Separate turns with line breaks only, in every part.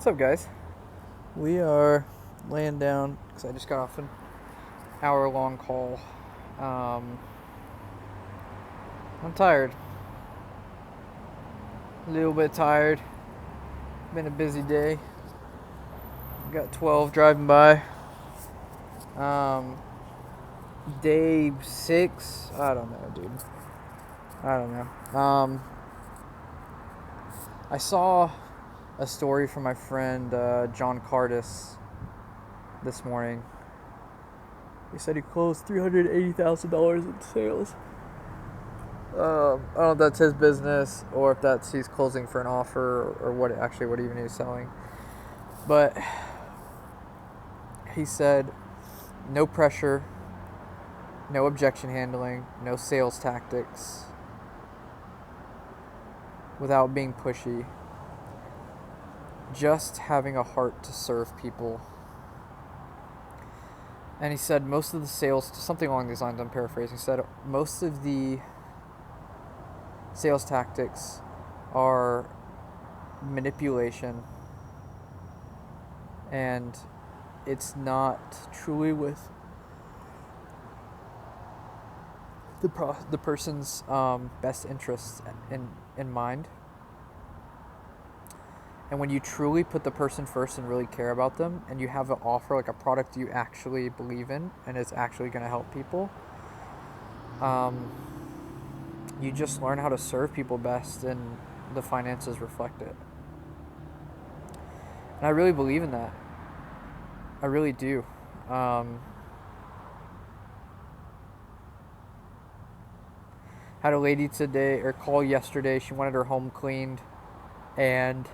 What's up, guys? We are laying down because I just got off an hour-long call. I'm tired. A little bit tired. Been a busy day. Got 12 driving by. Day 6. I don't know, dude. I don't know. I saw a story from my friend John Cardis this morning. He said he closed $380,000 in sales. I don't know if that's his business or if that's he's closing for an offer or what even he's selling. But he said no pressure, no objection handling, no sales tactics, without being pushy. Just having a heart to serve people. And he said most of the sales, something along these lines, I'm paraphrasing, he said most of the sales tactics are manipulation, and it's not truly with the person's best interests in mind. And when you truly put the person first and really care about them, and you have an offer, like a product you actually believe in and it's actually going to help people, you just learn how to serve people best, and the finances reflect it. And I really believe in that. I really do. Had a lady call yesterday. She wanted her home cleaned, and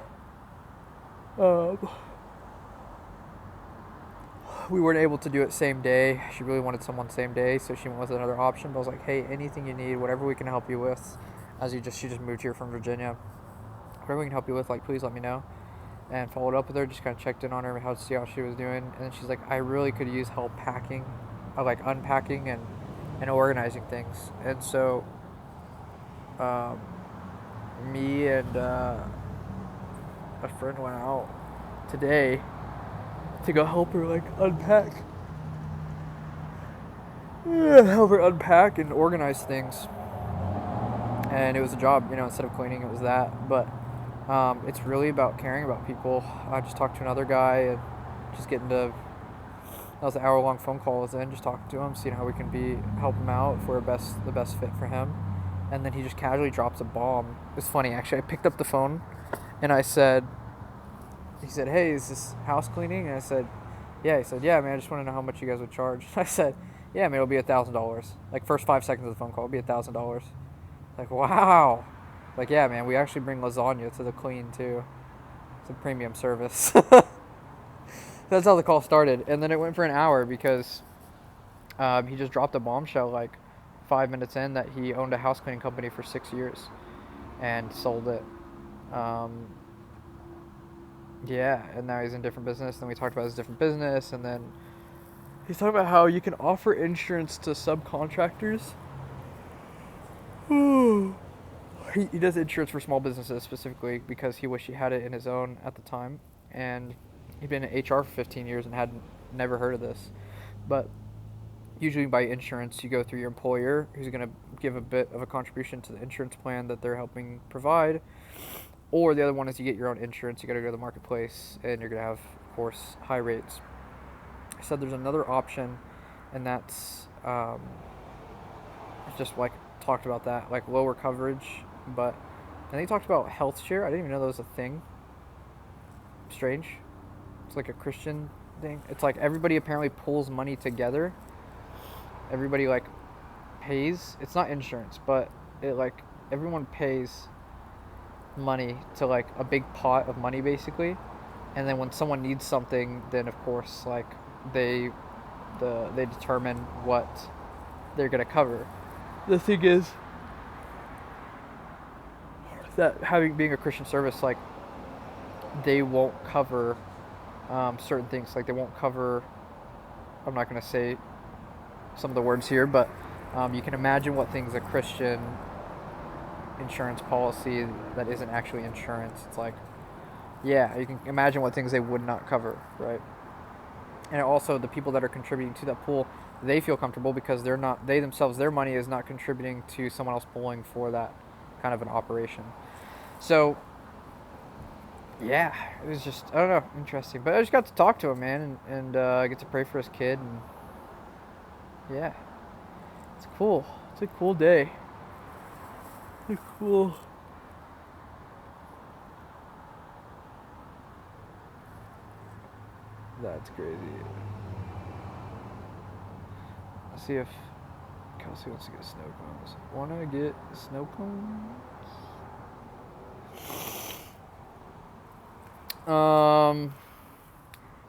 we weren't able to do it same day. She really wanted someone same day, so she went with another option. But I was like, hey, anything you need, whatever we can help you with, she just moved here from Virginia. Whatever we can help you with, please let me know. And followed up with her, just kind of checked in on her to see how she was doing. And then she's like, I really could use help packing, unpacking and organizing things. And so, me and a friend went out today to go help her unpack. Help her unpack and organize things. And it was a job, instead of cleaning, it was that. But it's really about caring about people. I just talked to another guy and just that was an hour-long phone call I was in, just talking to him, seeing how we can help him out if we're the best fit for him. And then he just casually drops a bomb. It's funny, actually. I picked up the phone and he said, hey, is this house cleaning? And I said, yeah. He said, yeah, man, I just want to know how much you guys would charge. I said, yeah, man, it'll be $1,000. First 5 seconds of the phone call, it'll be $1,000. Wow. Yeah, man, we actually bring lasagna to the clean, too. It's a premium service. That's how the call started. And then it went for an hour because he just dropped a bombshell 5 minutes in that he owned a house cleaning company for 6 years and sold it. Yeah, and now he's in different business. Then we talked about his different business, and then he's talking about how you can offer insurance to subcontractors. He does insurance for small businesses specifically because he wished he had it in his own at the time. And he'd been in HR for 15 years and had never heard of this. But usually by insurance, you go through your employer, who's going to give a bit of a contribution to the insurance plan that they're helping provide. Or the other one is you get your own insurance. You got to go to the marketplace, and you're going to have, of course, high rates. I said there's another option, and that's just talked about that, lower coverage. But and they talked about health share. I didn't even know that was a thing. Strange. It's a Christian thing. It's everybody apparently pulls money together. Everybody pays. It's not insurance, but it everyone pays money to a big pot of money basically. And then when someone needs something, then of course they determine what they're gonna cover. The thing is that being a Christian service, they won't cover certain things. They won't cover, I'm not going to say some of the words here, but you can imagine what things a Christian insurance policy that isn't actually insurance. It's Yeah, you can imagine what things they would not cover, right? And also the people that are contributing to that pool, they feel comfortable because they're not, they themselves, their money is not contributing to someone else pulling for that kind of an operation. So yeah, it was just, I don't know, interesting. But I just got to talk to him, man, and get to pray for his kid, and yeah, it's cool. It's a cool day. It's cool. That's crazy. Let's see if Kelsey wants to get snow cones. Wanna get snow cones?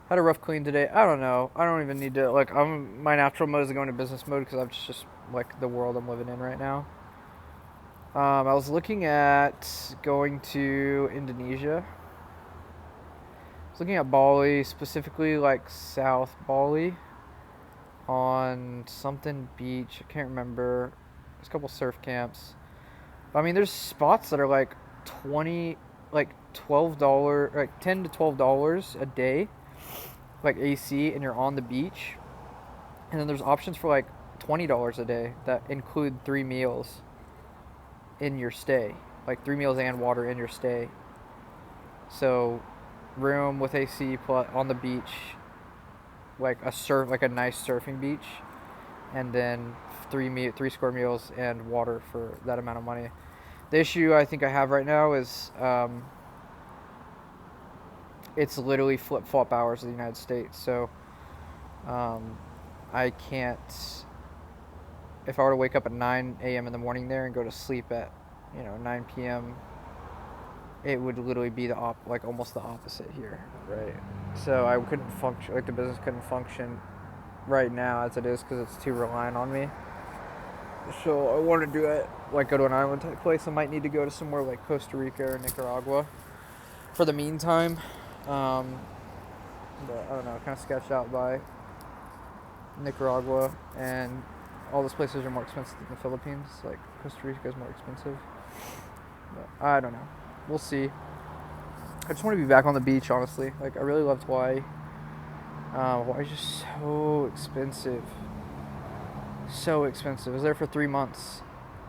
Had a rough clean today. I don't know. I don't even need to, like, my natural mode is to go into business mode because I'm just like the world I'm living in right now. I was looking at going to Indonesia. I was looking at Bali, specifically like South Bali, on something beach. I can't remember. There's a couple surf camps. But, I mean, there's spots that are like 20, like $12, like $10 to $12 a day, like AC, and you're on the beach. And then there's options for like $20 a day that include 3 meals in your stay, like 3 meals and water in your stay. So, room with AC plus on the beach, like a nice surfing beach, and then 3 square meals and water for that amount of money. The issue I think I have right now is it's literally flip flop hours of the United States. So um, I can't. If I were to wake up at 9 a.m. in the morning there and go to sleep at 9 p.m., it would literally be like almost the opposite here, right? So I couldn't function, like the business couldn't function right now as it is because it's too reliant on me. So I want to do it, like go to an island type place. I might need to go to somewhere like Costa Rica or Nicaragua for the meantime. Um, but I don't know, kind of sketched out by Nicaragua, and all those places are more expensive than the Philippines. Like Costa Rica is more expensive. But I don't know. We'll see. I just want to be back on the beach, honestly. Like, I really loved Hawaii. Hawaii's just so expensive. So expensive. I was there for 3 months,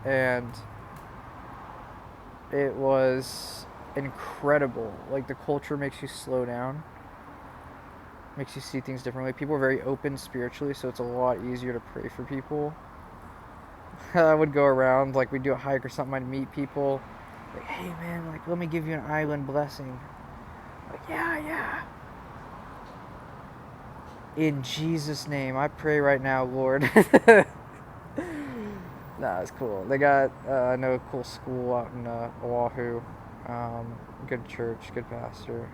and it was incredible. Like, the culture makes you slow down, makes you see things differently. People are very open spiritually, so it's a lot easier to pray for people. I would go around, like, we'd do a hike or something, I'd meet people. Like, hey man, like, let me give you an island blessing. Like, yeah. In Jesus' name, I pray right now, Lord. Nah, it's cool. They got, I know, a cool school out in Oahu. Good church, good pastor.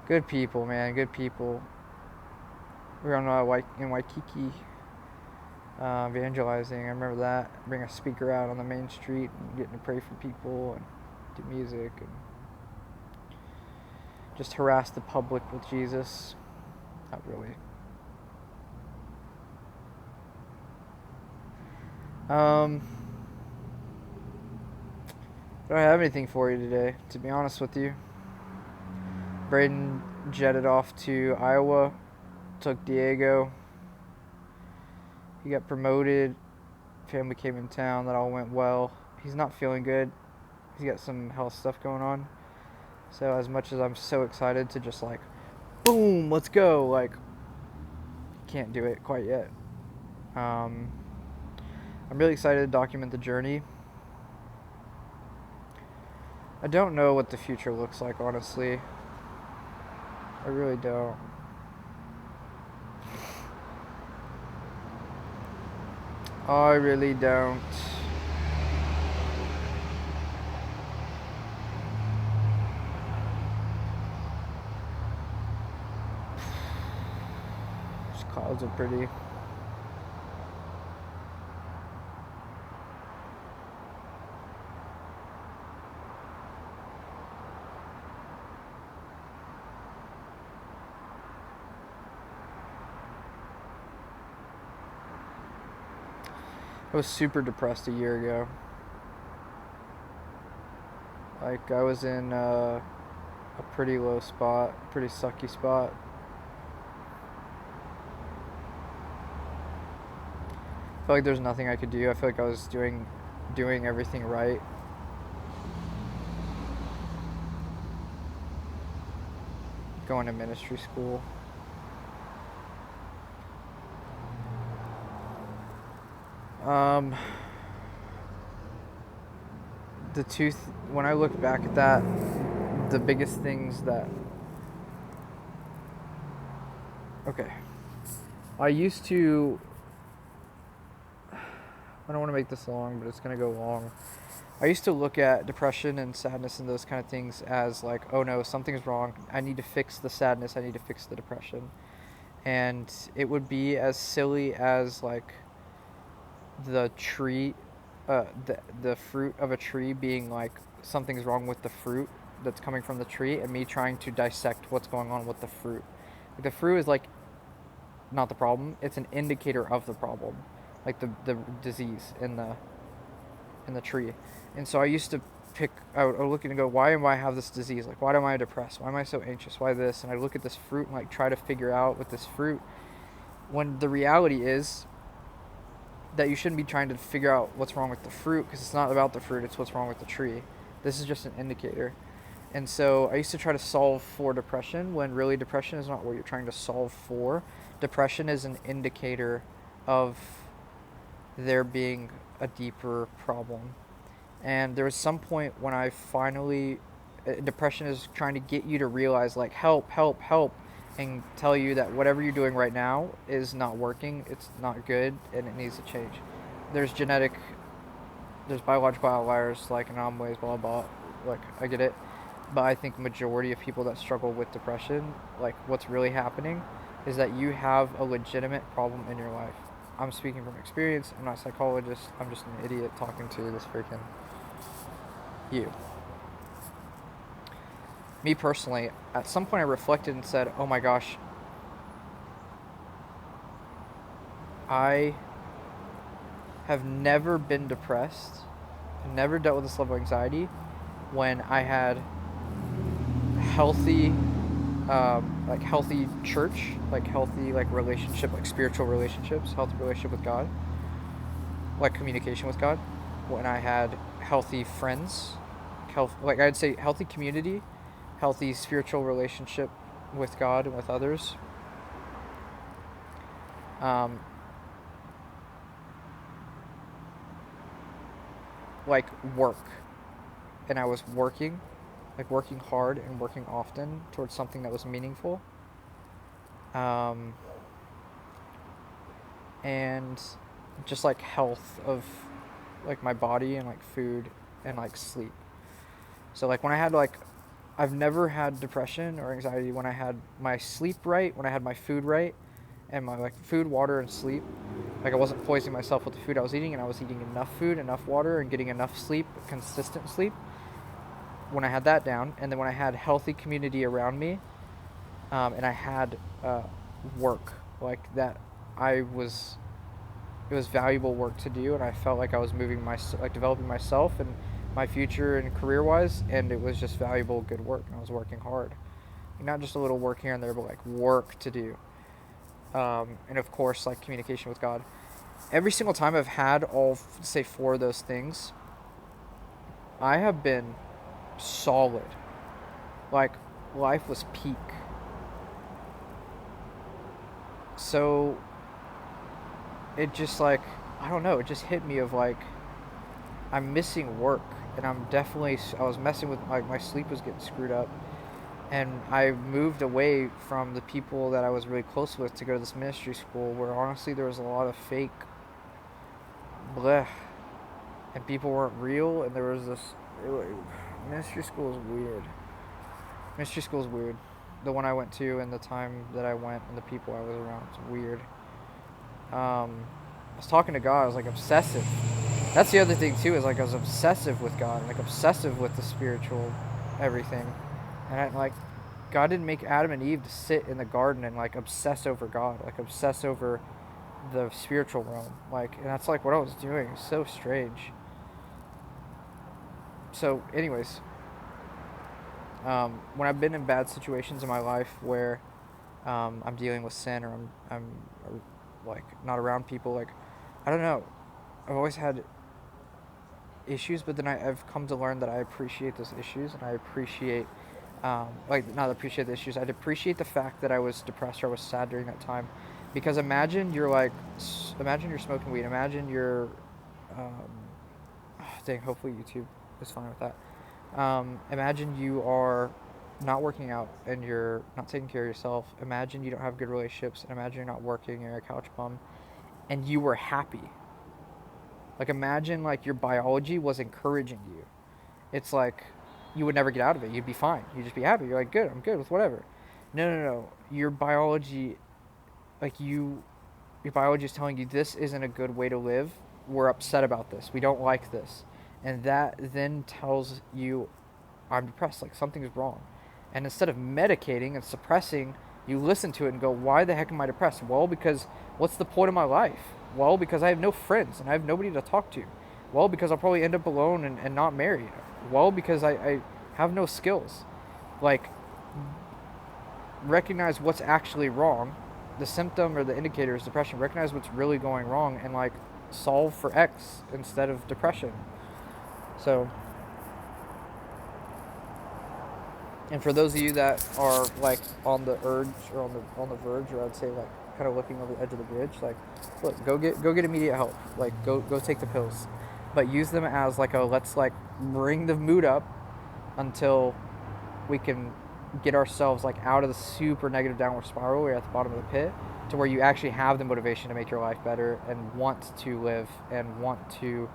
Good people, man, good people. We were on in Waikiki evangelizing. I remember that. Bring a speaker out on the main street and getting to pray for people and do music and just harass the public with Jesus. Not really. I don't have anything for you today, to be honest with you. Braden jetted off to Iowa, took Diego. He got promoted. Family came in town. That all went well. He's not feeling good. He's got some health stuff going on. So as much as I'm so excited to just like, boom, let's go, like, can't do it quite yet. I'm really excited to document the journey. I don't know what the future looks like, honestly. I really don't. I really don't. These clouds are pretty. I was super depressed a year ago. Like, I was in a pretty low spot, pretty sucky spot. I feel like there's nothing I could do. I feel like I was doing everything right. Going to ministry school. Um, when I look back at that, the biggest things that, okay, I used to, I don't want to make this long, but it's going to go long. I used to look at depression and sadness and those kind of things as like, oh no, something's wrong. I need to fix the sadness. I need to fix the depression. And it would be as silly as like the tree, the fruit of a tree being like something's wrong with the fruit that's coming from the tree, and me trying to dissect what's going on with the fruit. Like the fruit is like not the problem; it's an indicator of the problem, like the disease in the tree. And so I used to I would look and go, why am I have this disease? Like, why am I depressed? Why am I so anxious? Why this? And I look at this fruit and like try to figure out with this fruit, when the reality is that you shouldn't be trying to figure out what's wrong with the fruit, because it's not about the fruit, it's what's wrong with the tree. This is just an indicator. And so I used to try to solve for depression when really depression is not what you're trying to solve for. Depression is an indicator of there being a deeper problem. And there was some point when I finally, depression is trying to get you to realize like help, help, help, and tell you that whatever you're doing right now is not working, it's not good, and it needs to change. There's biological outliers, like anomalies, blah, blah, like, I get it. But I think majority of people that struggle with depression, like, what's really happening is that you have a legitimate problem in your life. I'm speaking from experience, I'm not a psychologist, I'm just an idiot talking to this freaking you. Me personally, at some point I reflected and said, oh my gosh, I have never been depressed, never dealt with this level of anxiety when I had healthy, healthy church, like healthy, like relationship, like spiritual relationships, healthy relationship with God, like communication with God, when I had healthy friends, like I'd say healthy community, healthy spiritual relationship with God and with others. Like work, and I was working hard and working often towards something that was meaningful. And just like health of like my body and like food and like sleep. So like when I had like, I've never had depression or anxiety when I had my sleep right, when I had my food right, and my like food, water, and sleep. Like I wasn't poisoning myself with the food I was eating, and I was eating enough food, enough water, and getting enough sleep, consistent sleep. When I had that down, and then when I had healthy community around me, and I had work like that, it was valuable work to do, and I felt like I was developing myself and my future and career wise, and it was just valuable, good work, and I was working hard, not just a little work here and there, but like work to do. And of course, like communication with God. Every single time I've had all, say, 4 of those things, I have been solid. Like, life was peak. So, it just like, I don't know, it just hit me of like, I'm missing work. And I was messing with, like, my sleep was getting screwed up. And I moved away from the people that I was really close with to go to this ministry school where honestly there was a lot of fake bleh. And people weren't real, and there was ministry school is weird. Ministry school is weird. The one I went to and the time that I went and the people I was around, it's weird. I was talking to God, I was like obsessive. That's the other thing too, is like I was obsessive with God, like obsessive with the spiritual everything. And God didn't make Adam and Eve to sit in the garden and like obsess over God, like obsess over the spiritual realm. Like, and that's like what I was doing. It was so strange. So anyways, When I've been in bad situations in my life where I'm dealing with sin, or I'm or, like not around people, like I don't know, I've always had issues, but then I've come to learn that I appreciate those issues, and I appreciate, like, not appreciate the issues, I'd appreciate the fact that I was depressed or I was sad during that time. Because imagine you're like, imagine you're smoking weed, imagine you're, um, dang, hopefully YouTube is fine with that. Imagine you are not working out and you're not taking care of yourself. Imagine you don't have good relationships, and imagine you're not working, you're a couch bum, and you were happy. Like imagine like your biology was encouraging you. It's like you would never get out of it. You'd be fine. You'd just be happy. You're like, good, I'm good with whatever. No, no, no. Your biology, like your biology is telling you this isn't a good way to live. We're upset about this. We don't like this. And that then tells you, I'm depressed, like something's wrong. And instead of medicating and suppressing, you listen to it and go, why the heck am I depressed? Well, because what's the point of my life? Well, because I have no friends and I have nobody to talk to. Well, because I'll probably end up alone and not married. Well, because I have no skills. Like, recognize what's actually wrong. The symptom or the indicator is depression. Recognize what's really going wrong and, like, solve for X instead of depression. So, and for those of you that are like on the urge or on the verge, or I'd say like kind of looking over the edge of the bridge, like look, go get immediate help. Like go take the pills, but use them as like a let's like bring the mood up until we can get ourselves like out of the super negative downward spiral. We're at the bottom of the pit to where you actually have the motivation to make your life better and want to live and want to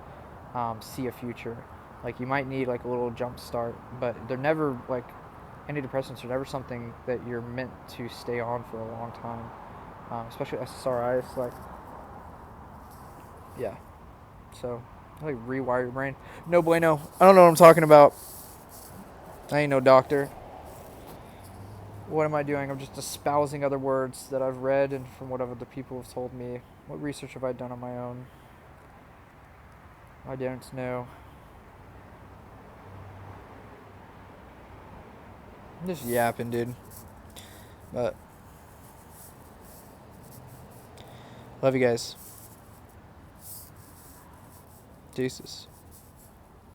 see a future. Like you might need like a little jump start, but they're never like antidepressants are never something that you're meant to stay on for a long time, especially SSRIs. Like, yeah. So, like rewire your brain. No bueno. I don't know what I'm talking about. I ain't no doctor. What am I doing? I'm just espousing other words that I've read and from what other people have told me. What research have I done on my own? I don't know. I'm just yapping, dude. But love you guys. Deuces.